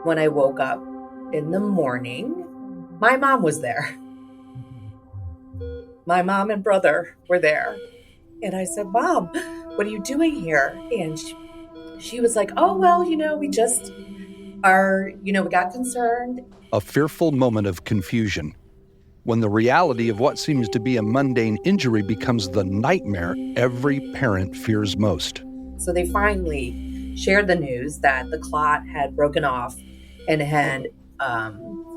When I woke up in the morning, my mom was there. My mom and brother were there. And I said, Mom, what are you doing here? And she was like, oh, well, we just we got concerned. A fearful moment of confusion. When the reality of what seems to be a mundane injury becomes the nightmare every parent fears most. So they finally shared the news that the clot had broken off and had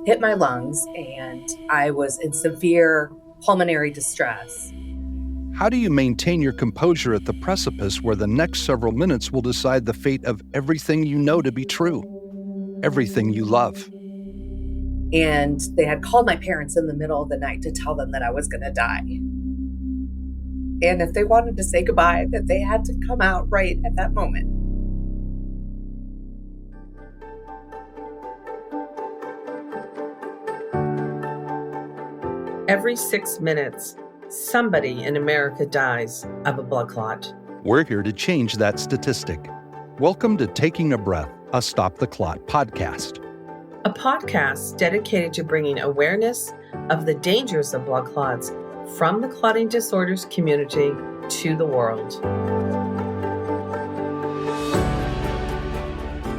hit my lungs, and I was in severe pulmonary distress. How do you maintain your composure at the precipice where the next several minutes will decide the fate of everything you know to be true, everything you love? And they had called my parents in the middle of the night to tell them that I was going to die. And if they wanted to say goodbye, that they had to come out right at that moment. Every 6 minutes, somebody in America dies of a blood clot. We're here to change that statistic. Welcome to Taking a Breath, a Stop the Clot podcast. A podcast dedicated to bringing awareness of the dangers of blood clots from the clotting disorders community to the world.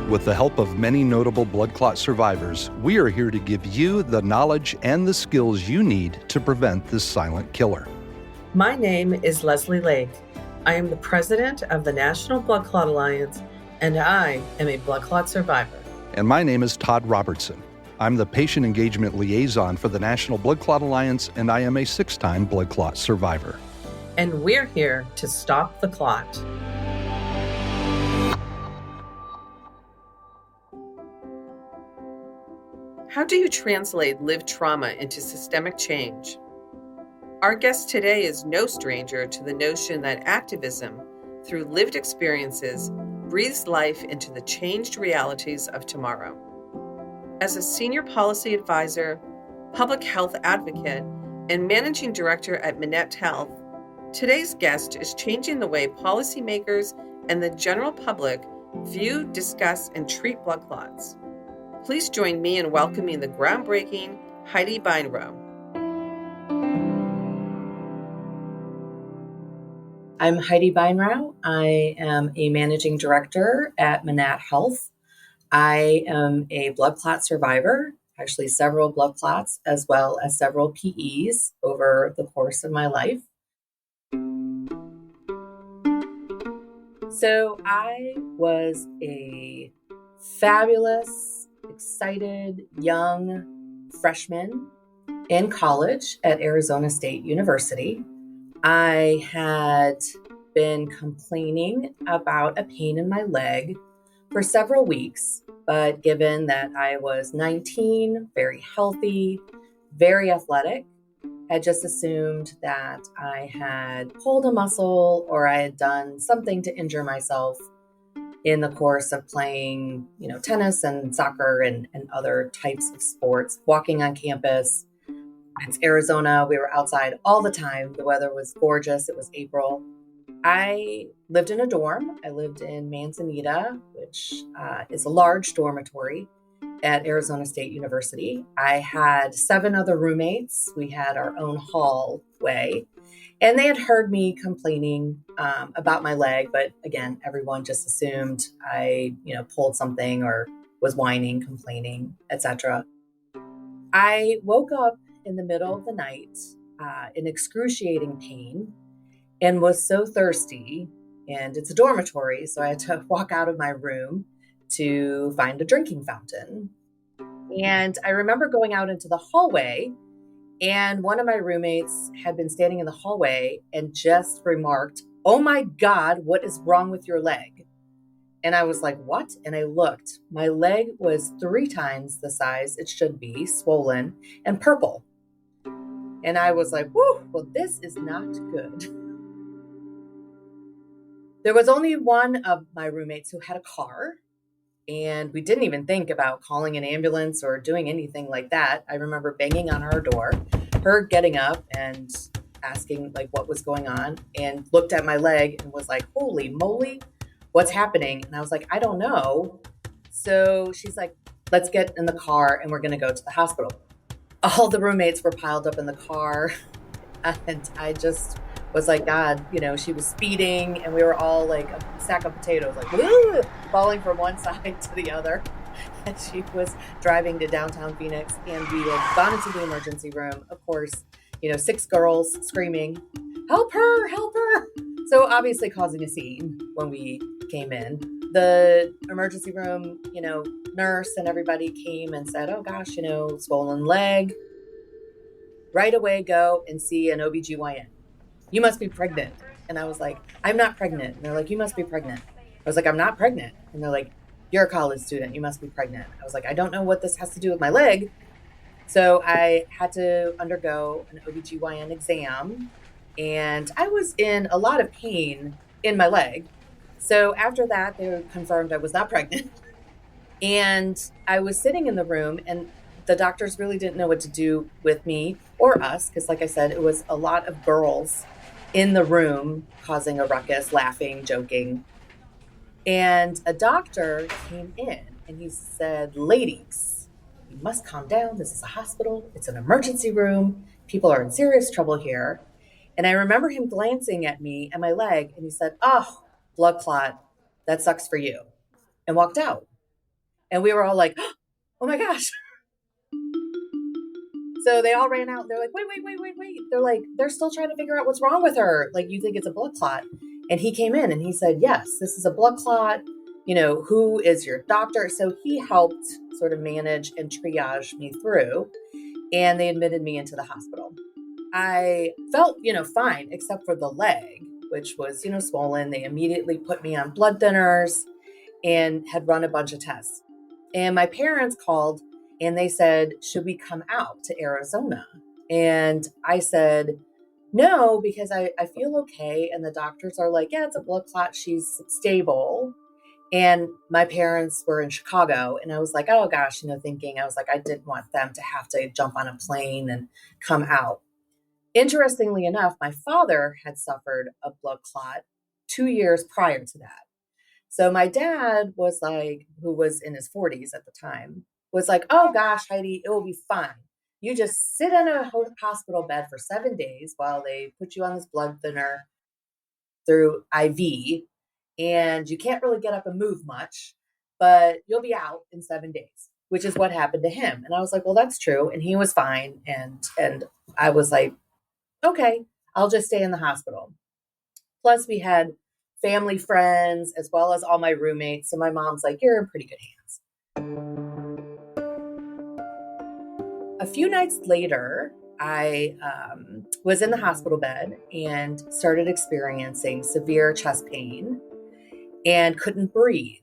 With the help of many notable blood clot survivors, we are here to give you the knowledge and the skills you need to prevent this silent killer. My name is Leslie Lake. I am the president of the National Blood Clot Alliance, and I am a blood clot survivor. And my name is Todd Robertson. I'm the patient engagement liaison for the National Blood Clot Alliance, and I am a 6-time blood clot survivor. And we're here to stop the clot. How do you translate lived trauma into systemic change? Our guest today is no stranger to the notion that activism, through lived experiences, breathes life into the changed realities of tomorrow. As a senior policy advisor, public health advocate, and managing director at Manette Health, today's guest is changing the way policymakers and the general public view, discuss, and treat blood clots. Please join me in welcoming the groundbreaking Heide Bajnrauh. I'm Heide Bajnrauh. I am a managing director at Manette Health. I am a blood clot survivor, actually several blood clots, as well as several PEs over the course of my life. So I was a fabulous, excited, young freshman in college at Arizona State University. I had been complaining about a pain in my leg for several weeks, but given that I was 19, very healthy, very athletic, I just assumed that I had pulled a muscle or I had done something to injure myself in the course of playing, tennis and soccer and other types of sports, walking on campus. It's Arizona. We were outside all the time. The weather was gorgeous. It was April. I lived in a dorm. I lived in Manzanita, which is a large dormitory at Arizona State University. I had 7 other roommates. We had our own hallway, and they had heard me complaining about my leg. But again, everyone just assumed I, pulled something or was whining, complaining, etc. I woke up in the middle of the night in excruciating pain and was so thirsty, and it's a dormitory, so I had to walk out of my room to find a drinking fountain. And I remember going out into the hallway, and one of my roommates had been standing in the hallway and just remarked, "Oh my God, what is wrong with your leg?" And I was like, what? And I looked. My leg was 3 times the size it should be, swollen and purple. And I was like, whew, well, this is not good. There was only one of my roommates who had a car, and we didn't even think about calling an ambulance or doing anything like that. I remember banging on her door, her getting up and asking what was going on, and looked at my leg and was like, holy moly, what's happening? And I was like, I don't know. So she's like, let's get in the car and we're going to go to the hospital. All the roommates were piled up in the car. And I just was like, God, she was speeding and we were all like a sack of potatoes, like woo, falling from one side to the other. And she was driving to downtown Phoenix and we had gone into the emergency room. Of course, 6 girls screaming, help her, help her. So obviously causing a scene when we came in. The emergency room, nurse and everybody came and said, oh gosh, swollen leg. Right away, go and see an OBGYN. You must be pregnant. And I was like, I'm not pregnant. And they're like, you must be pregnant. I was like, I'm not pregnant. And they're like, you're a college student. You must be pregnant. I was like, I don't know what this has to do with my leg. So I had to undergo an OBGYN exam. And I was in a lot of pain in my leg. So after that, they confirmed I was not pregnant. And I was sitting in the room and the doctors really didn't know what to do with me or us. Because like I said, it was a lot of girls in the room causing a ruckus, laughing, joking. And a doctor came in and he said, ladies, you must calm down. This is a hospital. It's an emergency room. People are in serious trouble here. And I remember him glancing at me and my leg and he said, oh, blood clot. That sucks for you. And walked out. And we were all like, oh my gosh. So they all ran out. They're like, wait. They're like, they're still trying to figure out what's wrong with her. Like, you think it's a blood clot? And he came in and he said, yes, this is a blood clot. Who is your doctor? So he helped sort of manage and triage me through. And they admitted me into the hospital. I felt, fine, except for the leg, which was, swollen. They immediately put me on blood thinners and had run a bunch of tests. And my parents called and they said, should we come out to Arizona? And I said, no, because I feel okay. And the doctors are like, yeah, it's a blood clot. She's stable. And my parents were in Chicago. And I was like, oh gosh, thinking, I was like, I didn't want them to have to jump on a plane and come out. Interestingly enough, my father had suffered a blood clot 2 years prior to that. So my dad was like, who was in his 40s at the time, was like, oh gosh, Heidi, it will be fine. You just sit in a hospital bed for 7 days while they put you on this blood thinner through IV. And you can't really get up and move much, but you'll be out in 7 days, which is what happened to him. And I was like, well, that's true. And he was fine. And I was like, okay, I'll just stay in the hospital. Plus we had family friends as well as all my roommates. So my mom's like, you're in pretty good hands. A few nights later, I was in the hospital bed and started experiencing severe chest pain and couldn't breathe,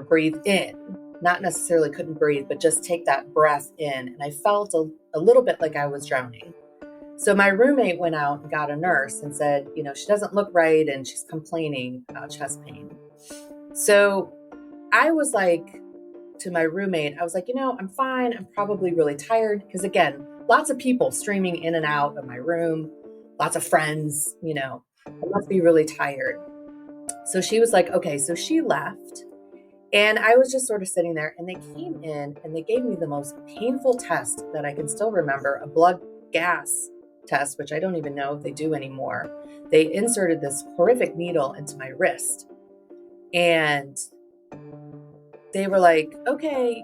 breathe in. Not necessarily couldn't breathe, but just take that breath in. And I felt a little bit like I was drowning. So my roommate went out and got a nurse and said, she doesn't look right and she's complaining about chest pain. So I was like, to my roommate, I was like, I'm fine. I'm probably really tired. Because again, lots of people streaming in and out of my room, lots of friends, I must be really tired. So she was like, okay, so she left. And I was just sort of sitting there and they came in and they gave me the most painful test that I can still remember, a blood gas test, which I don't even know if they do anymore. They inserted this horrific needle into my wrist. And they were like, okay,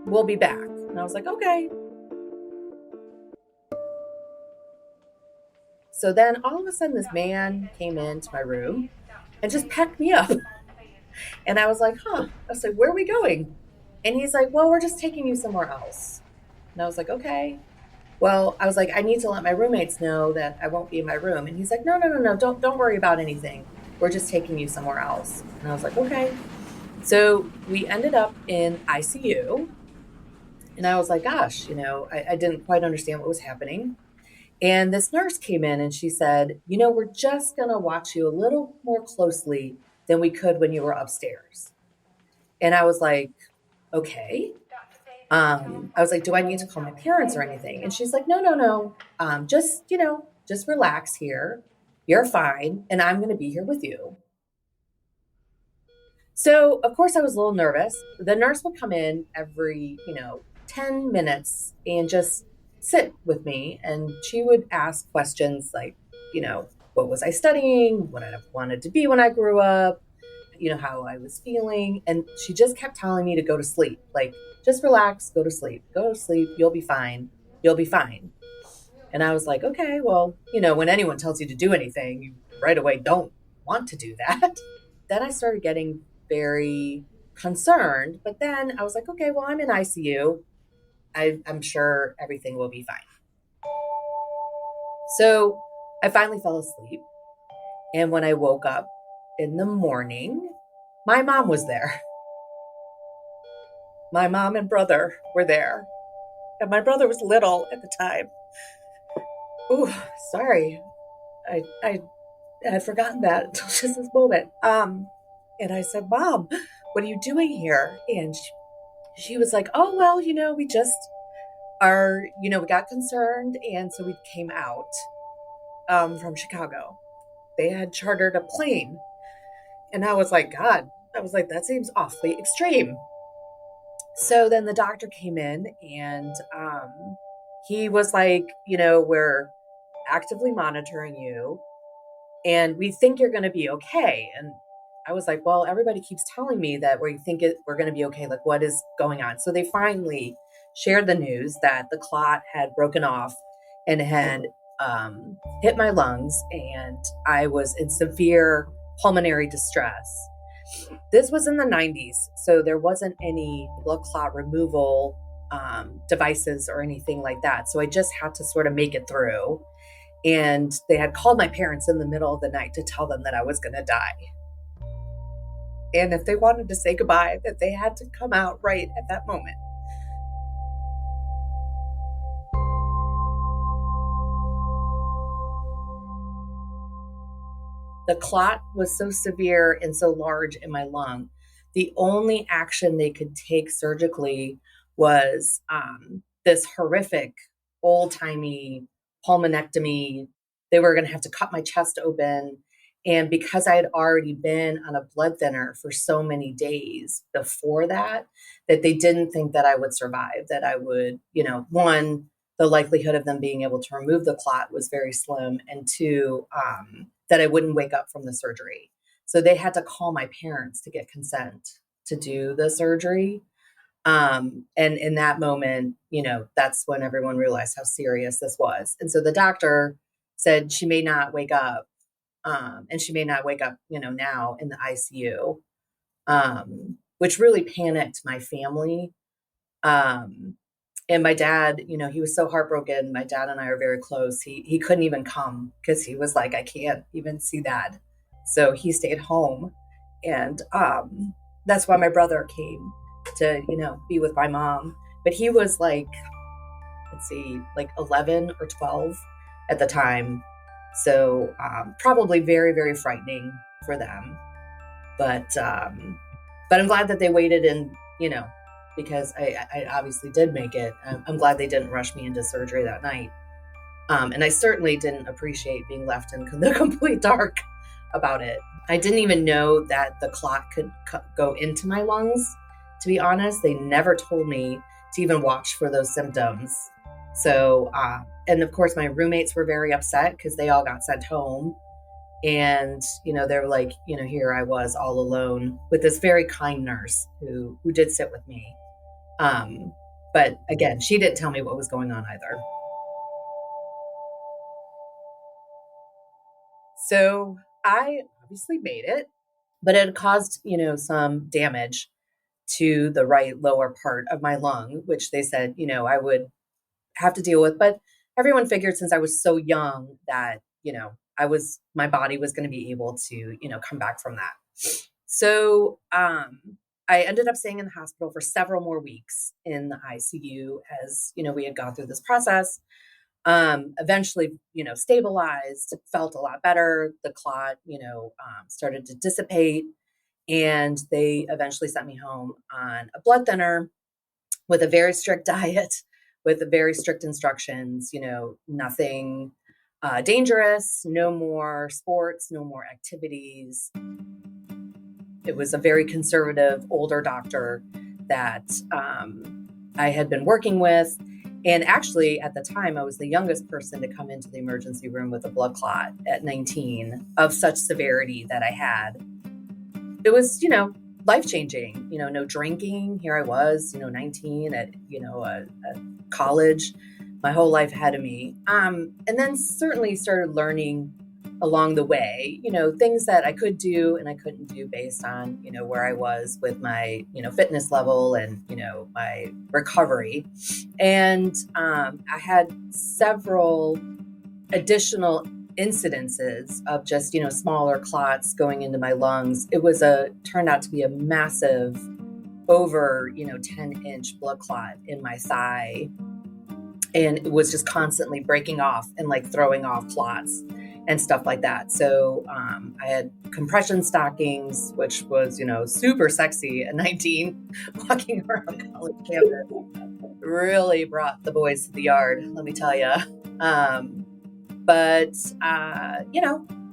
we'll be back. And I was like, okay. So then all of a sudden, this man came into my room and just packed me up. And I was like, I was like, where are we going? And he's like, well, we're just taking you somewhere else. And I was like, okay. Well, I was like, I need to let my roommates know that I won't be in my room. And he's like, no, don't worry about anything. We're just taking you somewhere else. And I was like, okay. So we ended up in ICU. And I was like, gosh, I didn't quite understand what was happening. And this nurse came in and she said, we're just going to watch you a little more closely than we could when you were upstairs. And I was like, okay. I was like, do I need to call my parents or anything? And she's like, no. Just relax here. You're fine. And I'm going to be here with you. So, of course, I was a little nervous. The nurse would come in every, 10 minutes and just sit with me. And she would ask questions like, what was I studying? What I wanted to be when I grew up? How I was feeling. And she just kept telling me to go to sleep. Like, just relax, go to sleep, go to sleep. You'll be fine. You'll be fine. And I was like, okay, well, when anyone tells you to do anything, you right away don't want to do that. Then I started getting very concerned. But then I was like, okay, well, I'm in ICU. I'm sure everything will be fine. So I finally fell asleep. And when I woke up in the morning, my mom was there. My mom and brother were there. And my brother was little at the time. Ooh, sorry. I had forgotten that until just this moment. And I said, Mom, what are you doing here? And she was like, oh, well, we just are, we got concerned. And so we came out from Chicago. They had chartered a plane. And I was like, God, that seems awfully extreme. So then the doctor came in and he was like, we're actively monitoring you and we think you're going to be okay. And I was like, well, everybody keeps telling me that we're going to be okay. Like, what is going on? So they finally shared the news that the clot had broken off and had hit my lungs, and I was in severe pulmonary distress. This was in the 90s, so there wasn't any blood clot removal devices or anything like that. So I just had to sort of make it through. And they had called my parents in the middle of the night to tell them that I was going to die. And if they wanted to say goodbye, that they had to come out right at that moment. The clot was so severe and so large in my lung. The only action they could take surgically was this horrific, old-timey pulmonectomy. They were going to have to cut my chest open. And because I had already been on a blood thinner for so many days before that they didn't think that I would survive, that I would, one, the likelihood of them being able to remove the clot was very slim. And two, that I wouldn't wake up from the surgery. So they had to call my parents to get consent to do the surgery. And in that moment, that's when everyone realized how serious this was. And so the doctor said she may not wake up. And she may not wake up, now in the ICU, which really panicked my family. And my dad, he was so heartbroken. My dad and I are very close. He couldn't even come because he was like, I can't even see Dad. So he stayed home. And that's why my brother came to, be with my mom. But he was like, let's see, like 11 or 12 at the time. So probably very, very frightening for them. But I'm glad that they waited and, because I obviously did make it. I'm glad they didn't rush me into surgery that night. And I certainly didn't appreciate being left in the complete dark about it. I didn't even know that the clot could go into my lungs. To be honest, they never told me to even watch for those symptoms. So, and of course, my roommates were very upset because they all got sent home. And, they were like, here I was all alone with this very kind nurse who did sit with me. But again, she didn't tell me what was going on either. So I obviously made it, but it caused, some damage to the right lower part of my lung, which they said, I would have to deal with. But everyone figured since I was so young that, my body was going to be able to, come back from that. So I ended up staying in the hospital for several more weeks in the ICU as, we had gone through this process. Eventually, stabilized, felt a lot better. The clot, started to dissipate. And they eventually sent me home on a blood thinner with a very strict diet, with very strict instructions, nothing dangerous, no more sports, no more activities. It was a very conservative, older doctor that I had been working with. And actually, at the time, I was the youngest person to come into the emergency room with a blood clot at 19 of such severity that I had. It was, life-changing, no drinking. Here I was, 19 at, a college, my whole life ahead of me. And then certainly started learning along the way, things that I could do and I couldn't do based on, where I was with my, fitness level and, my recovery. And I had several additional incidences of just, smaller clots going into my lungs. It was turned out to be a massive over, 10-inch blood clot in my thigh. And it was just constantly breaking off and like throwing off clots and stuff like that. So I had compression stockings, which was, super sexy at 19, walking around college campus. Really brought the boys to the yard, let me tell you.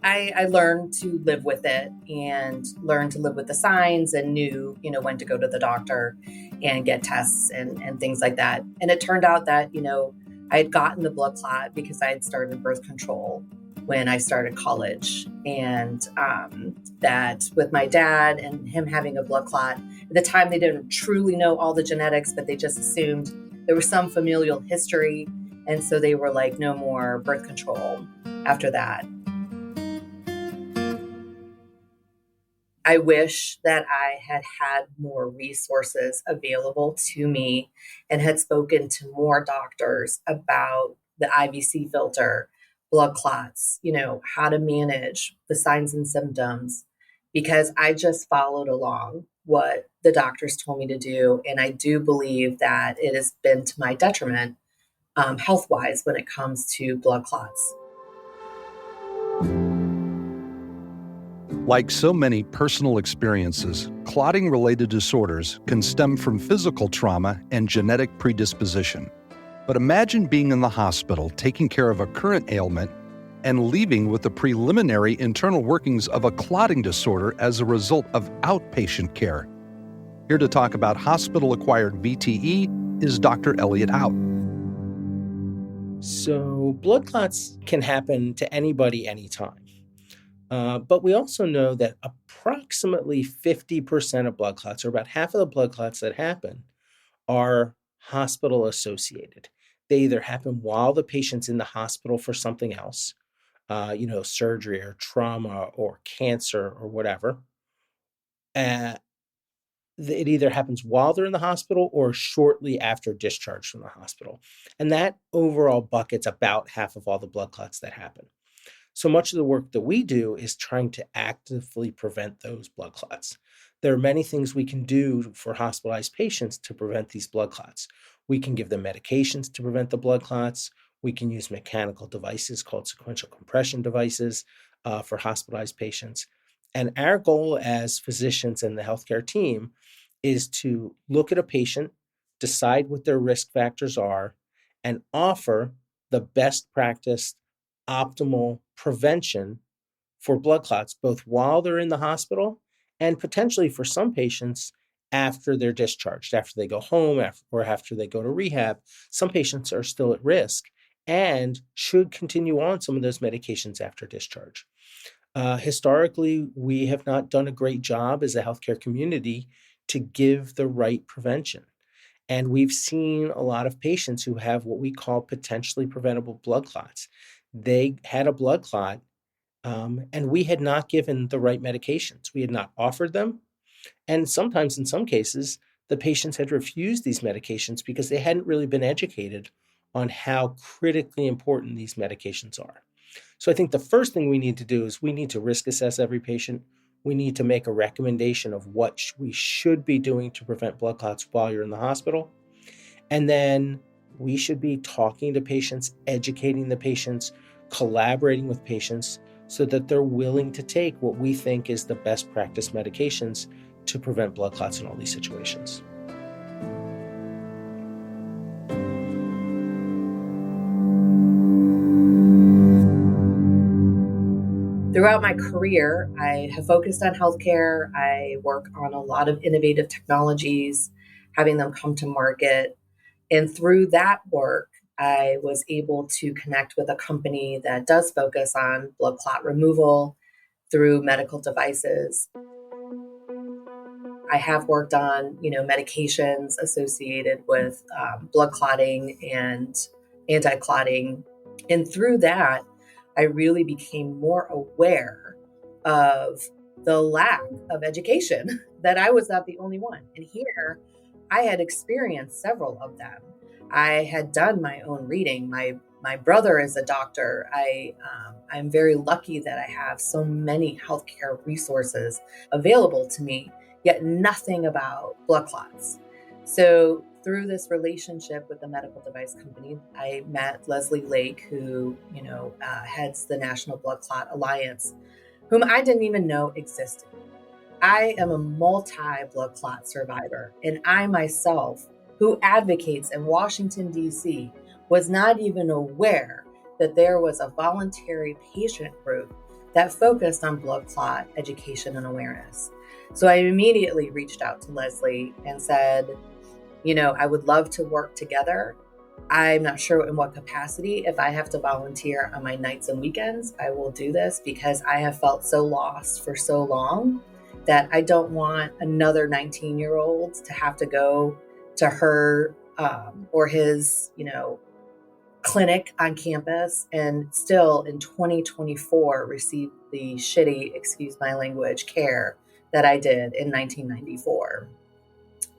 I learned to live with it and learned to live with the signs and knew, when to go to the doctor and get tests and things like that. And it turned out that, I had gotten the blood clot because I had started birth control when I started college. And that with my dad and him having a blood clot, at the time they didn't truly know all the genetics, but they just assumed there was some familial history. And so they were like, no more birth control after that. I wish that I had had more resources available to me and had spoken to more doctors about the IVC filter, blood clots, how to manage the signs and symptoms, because I just followed along what the doctors told me to do. And I do believe that it has been to my detriment health-wise when it comes to blood clots. Like so many personal experiences, clotting-related disorders can stem from physical trauma and genetic predisposition. But imagine being in the hospital taking care of a current ailment and leaving with the preliminary internal workings of a clotting disorder as a result of outpatient care. Here to talk about hospital-acquired VTE is Dr. Elliot Hout. So blood clots can happen to anybody, anytime. But we also know that approximately 50% of blood clots, or about half of the blood clots that happen, are hospital-associated. They either happen while the patient's in the hospital for something else, surgery or trauma or cancer or whatever. It either happens while they're in the hospital or shortly after discharge from the hospital. And that overall bucket's about half of all the blood clots that happen. So much of the work that we do is trying to actively prevent those blood clots. There are many things we can do for hospitalized patients to prevent these blood clots. We can give them medications to prevent the blood clots. We can use mechanical devices called sequential compression devices for hospitalized patients. And our goal as physicians and the healthcare team is to look at a patient, decide what their risk factors are, and offer the best practice optimal prevention for blood clots, both while they're in the hospital and potentially for some patients after they're discharged, after they go home or after they go to rehab. Some patients are still at risk and should continue on some of those medications after discharge. Historically, we have not done a great job as a healthcare community to give the right prevention. And we've seen a lot of patients who have what we call potentially preventable blood clots. They had a blood clot, and we had not given the right medications. We had not offered them. And sometimes, in some cases, the patients had refused these medications because they hadn't really been educated on how critically important these medications are. So I think the first thing we need to do is we need to risk assess every patient. We need to make a recommendation of what we should be doing to prevent blood clots while you're in the hospital. And then we should be talking to patients, educating the patients, collaborating with patients so that they're willing to take what we think is the best practice medications to prevent blood clots in all these situations. Throughout my career, I have focused on healthcare. I work on a lot of innovative technologies, having them come to market. And through that work, I was able to connect with a company that does focus on blood clot removal through medical devices. I have worked on, medications associated with blood clotting and anti-clotting. And through that, I really became more aware of the lack of education, that I was not the only one. And here, I had experienced several of them. I had done my own reading. My brother is a doctor. I'm very lucky that I have so many healthcare resources available to me, yet nothing about blood clots. So through this relationship with the medical device company, I met Leslie Lake, who heads the National Blood Clot Alliance, whom I didn't even know existed. I am a multi-blood clot survivor, and I myself, who advocates in Washington, D.C., was not even aware that there was a voluntary patient group that focused on blood clot education and awareness. So I immediately reached out to Leslie and said, I would love to work together. I'm not sure in what capacity. If I have to volunteer on my nights and weekends, I will do this, because I have felt so lost for so long that I don't want another 19-year-old to have to go to her or his, clinic on campus and still in 2024 receive the shitty, excuse my language, care that I did in 1994.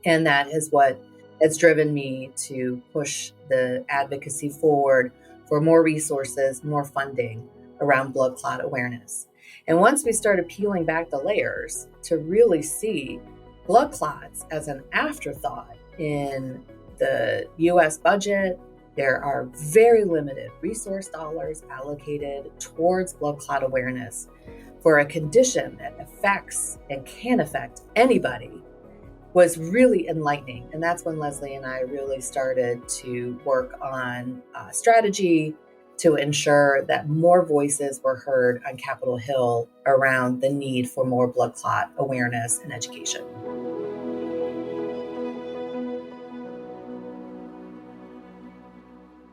And that is what has driven me to push the advocacy forward for more resources, more funding around blood clot awareness. And once we started peeling back the layers to really see blood clots as an afterthought in the US budget, there are very limited resource dollars allocated towards blood clot awareness for a condition that affects and can affect anybody, was really enlightening. And that's when Leslie and I really started to work on strategy to ensure that more voices were heard on Capitol Hill around the need for more blood clot awareness and education.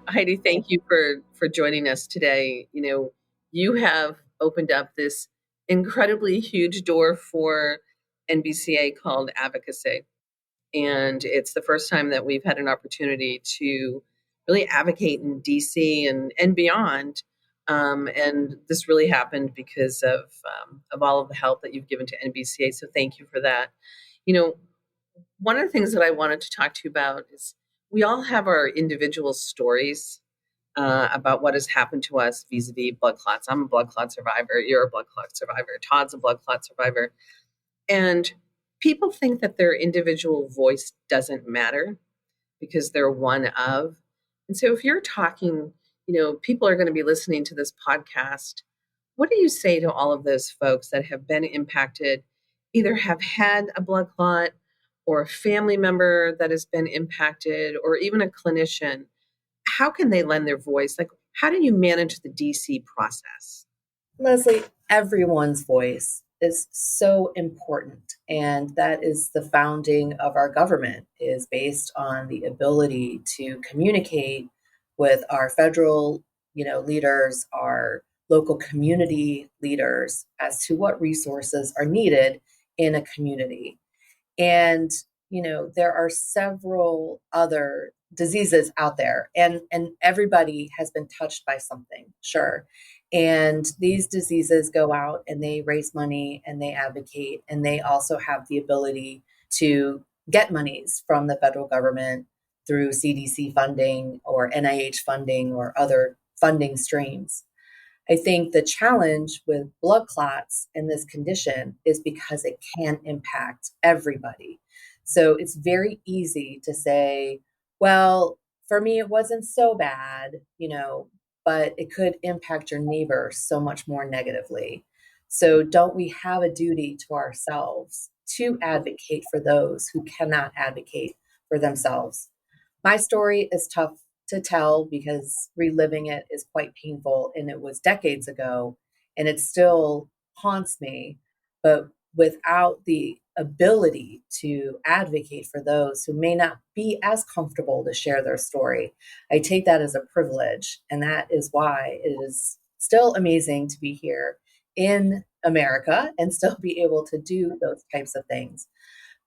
Heidi, thank you for joining us today. You have opened up this incredibly huge door for NBCA called Advocacy. And it's the first time that we've had an opportunity to really advocate in DC and beyond. And this really happened because of all of the help that you've given to NBCA. So thank you for that. One of the things that I wanted to talk to you about is we all have our individual stories about what has happened to us vis-a-vis blood clots. I'm a blood clot survivor. You're a blood clot survivor. Todd's a blood clot survivor. And people think that their individual voice doesn't matter because they're one of. And so if you're talking, people are going to be listening to this podcast. What do you say to all of those folks that have been impacted, either have had a blood clot or a family member that has been impacted, or even a clinician? How can they lend their voice? Like, how do you manage the DC process? Leslie, everyone's voice is so important. And that is the founding of our government, is based on the ability to communicate with our federal, leaders, our local community leaders as to what resources are needed in a community. And, there are several other diseases out there, and everybody has been touched by something, sure. And these diseases go out and they raise money and they advocate, and they also have the ability to get monies from the federal government through CDC funding or NIH funding or other funding streams. I think the challenge with blood clots in this condition is because it can impact everybody. So it's very easy to say, well, for me, it wasn't so bad, but it could impact your neighbor so much more negatively. So don't we have a duty to ourselves to advocate for those who cannot advocate for themselves? My story is tough to tell because reliving it is quite painful, and it was decades ago. and it still haunts me. But without the ability to advocate for those who may not be as comfortable to share their story, I take that as a privilege. And that is why it is still amazing to be here in America and still be able to do those types of things.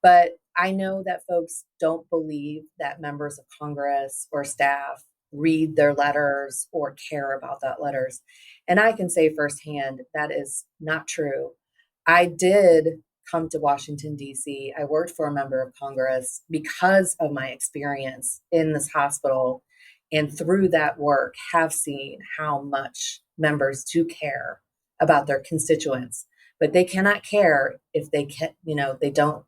But I know that folks don't believe that members of Congress or staff read their letters or care about that letters. And I can say firsthand that is not true. I did come to Washington, D.C. I worked for a member of Congress because of my experience in this hospital. And through that work, have seen how much members do care about their constituents, but they cannot care if they don't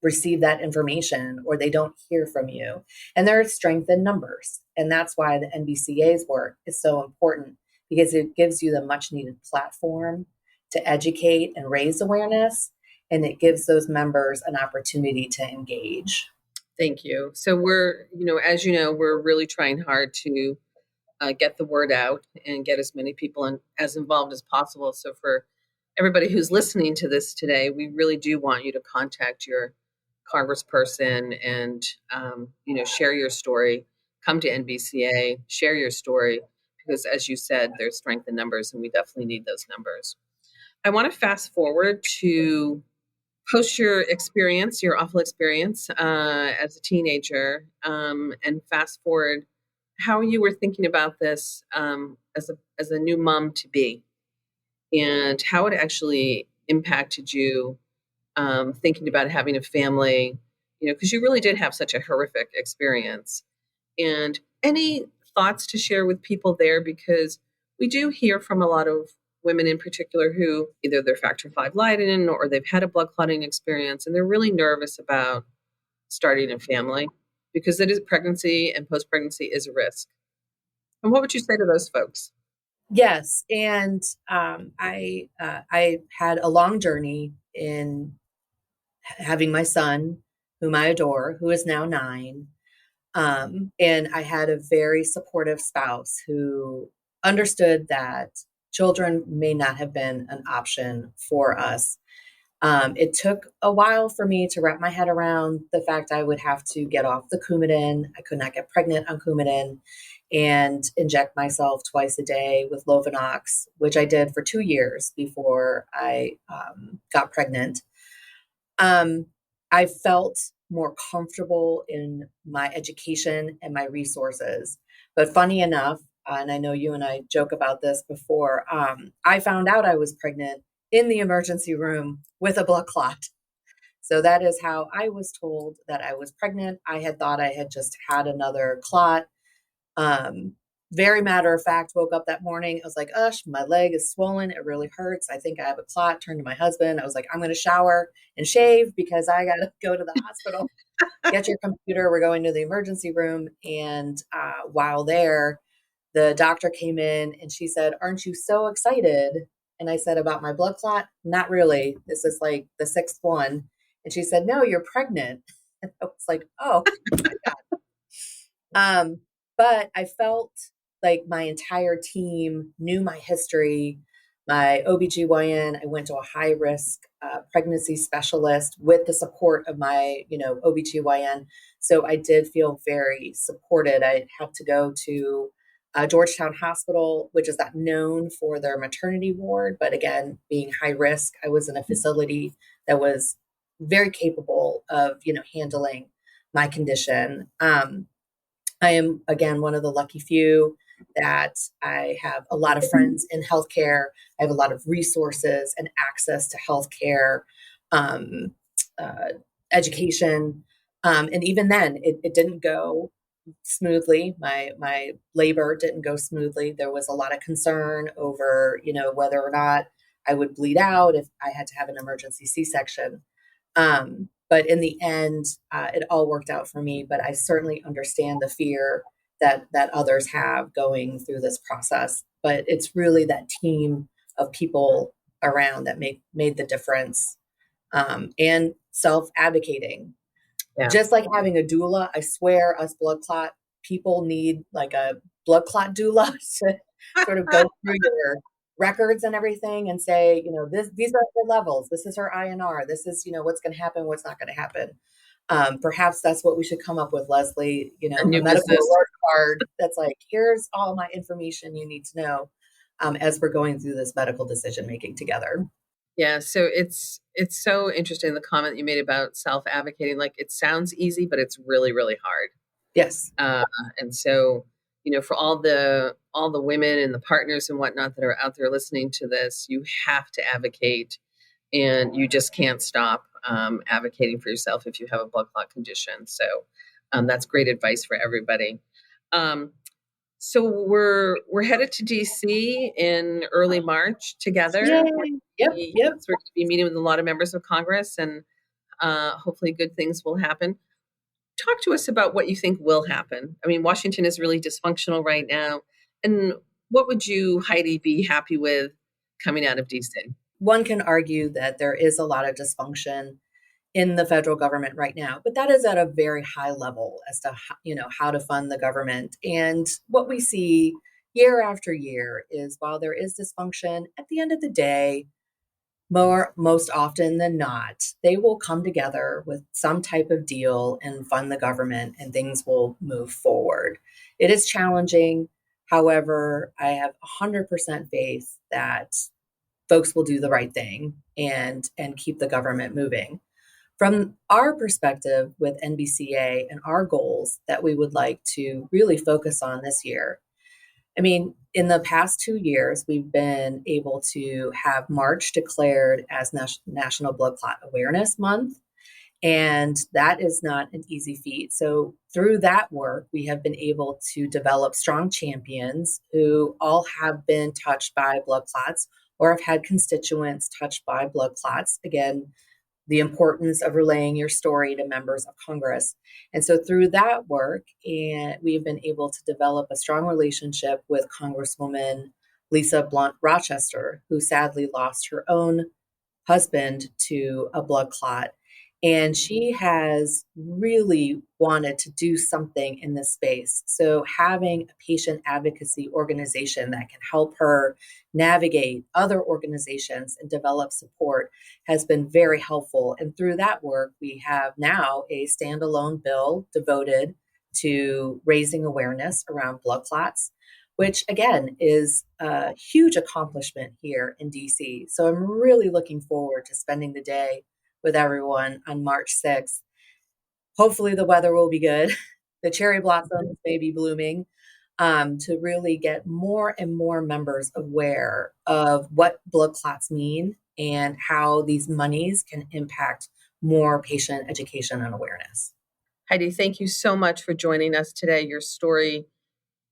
receive that information or they don't hear from you. And there is strength in numbers. And that's why the NBCA's work is so important, because it gives you the much needed platform to educate and raise awareness. And it gives those members an opportunity to engage. Thank you. So we're, as you know, we're really trying hard to get the word out and get as many people as involved as possible. So for everybody who's listening to this today, we really do want you to contact your congressperson and, share your story. Come to NBCA, share your story, because as you said, there's strength in numbers and we definitely need those numbers. I want to fast forward to post your experience, your awful experience as a teenager, and fast forward how you were thinking about this as a new mom to be, and how it actually impacted you thinking about having a family, because you really did have such a horrific experience. And any thoughts to share with people there, because we do hear from a lot of women in particular who either they're factor V Leiden or they've had a blood clotting experience and they're really nervous about starting a family because it is pregnancy and post-pregnancy is a risk. And what would you say to those folks? Yes. And I had a long journey in having my son, whom I adore, who is now 9. And I had a very supportive spouse who understood that children may not have been an option for us. It took a while for me to wrap my head around the fact I would have to get off the Coumadin. I could not get pregnant on Coumadin and inject myself twice a day with Lovenox, which I did for 2 years before I got pregnant. I felt more comfortable in my education and my resources. But funny enough, and I know you and I joke about this before, I found out I was pregnant in the emergency room with a blood clot. So that is how I was told that I was pregnant. I had thought I had just had another clot. Very matter of fact, woke up that morning. I was like, my leg is swollen. It really hurts. I think I have a clot. Turned to my husband. I was like, I'm going to shower and shave because I got to go to the hospital. Get your computer. We're going to the emergency room. And while there, the doctor came in and she said, aren't you so excited? And I said, about my blood clot? Not really. This is like the 6th one. And she said, no, you're pregnant. And I was like, oh my God. But I felt like my entire team knew my history, my OBGYN. I went to a high risk pregnancy specialist with the support of my, OBGYN. So I did feel very supported. I had to go to Georgetown Hospital, which is not known for their maternity ward. But again, being high risk, I was in a facility that was very capable of, handling my condition. I am, again, one of the lucky few that I have a lot of friends in healthcare. I have a lot of resources and access to healthcare, education. And even then, it didn't go smoothly. My labor didn't go smoothly. There was a lot of concern over, whether or not I would bleed out if I had to have an emergency C-section. But in the end, it all worked out for me. But I certainly understand the fear that others have going through this process. But it's really that team of people around that made the difference, and self-advocating. Yeah. Just like having a doula, I swear us blood clot people need like a blood clot doula to sort of go through records and everything and say, these are the levels. This is her INR. This is, what's going to happen, what's not going to happen. Perhaps that's what we should come up with, Leslie, A a new medical business. alert card that's like, here's all my information you need to know as we're going through this medical decision making together. Yeah, so it's so interesting, the comment you made about self-advocating. Like, it sounds easy, but it's really, really hard. Yes. And so, for all the women and the partners and whatnot that are out there listening to this, you have to advocate, and you just can't stop advocating for yourself if you have a blood clot condition. So that's great advice for everybody. So we're headed to DC in early March together. Yay. Yep. We're going to be meeting with a lot of members of Congress, and hopefully good things will happen. Talk to us about what you think will happen. I mean, Washington is really dysfunctional right now. And what would you, Heidi, be happy with coming out of DC? One can argue that there is a lot of dysfunction in the federal government right now, but that is at a very high level as to how to fund the government. And what we see year after year is, while there is dysfunction, at the end of the day, most often than not, they will come together with some type of deal and fund the government, and things will move forward. It is challenging. However, I have 100% faith that folks will do the right thing and keep the government moving. From our perspective with NBCA and our goals that we would like to really focus on this year, I mean, in the past 2 years, we've been able to have March declared as National Blood Clot Awareness Month, and that is not an easy feat. So through that work, we have been able to develop strong champions who all have been touched by blood clots or have had constituents touched by blood clots. Again, the importance of relaying your story to members of Congress. And so through that work, and we've been able to develop a strong relationship with Congresswoman Lisa Blunt Rochester, who sadly lost her own husband to a blood clot. And she has really wanted to do something in this space. So having a patient advocacy organization that can help her navigate other organizations and develop support has been very helpful. And through that work, we have now a standalone bill devoted to raising awareness around blood clots, which again is a huge accomplishment here in DC. So I'm really looking forward to spending the day with everyone on March 6th. Hopefully the weather will be good. The cherry blossoms may be blooming, to really get more and more members aware of what blood clots mean and how these monies can impact more patient education and awareness. Heidi, thank you so much for joining us today. Your story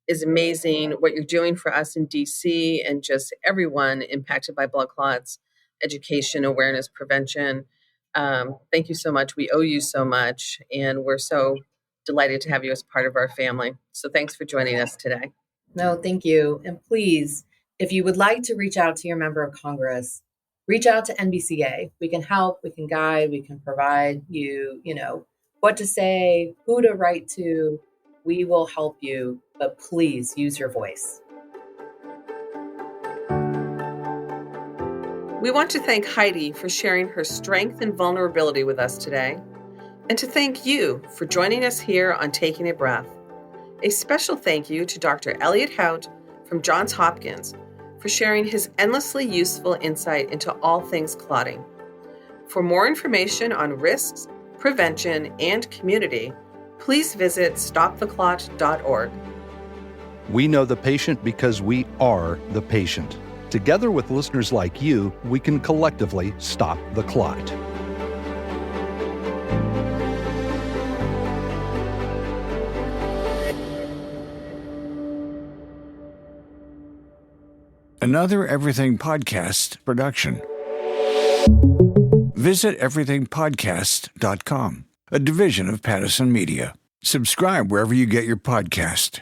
is amazing. What you're doing for us in DC and just everyone impacted by blood clots, education, awareness, prevention. Thank you so much. We owe you so much, and we're so delighted to have you as part of our family. So thanks for joining us today. No, thank you. And please, if you would like to reach out to your member of Congress, reach out to NBCA. We can help, we can guide, we can provide you, what to say, who to write to. We will help you, but please use your voice. We want to thank Heidi for sharing her strength and vulnerability with us today, and to thank you for joining us here on Taking a Breath. A special thank you to Dr. Elliot Hout from Johns Hopkins for sharing his endlessly useful insight into all things clotting. For more information on risks, prevention, and community, please visit stoptheclot.org. We know the patient because we are the patient. Together with listeners like you, we can collectively stop the clot. Another Everything Podcast production. Visit everythingpodcast.com, a division of Pattison Media. Subscribe wherever you get your podcast.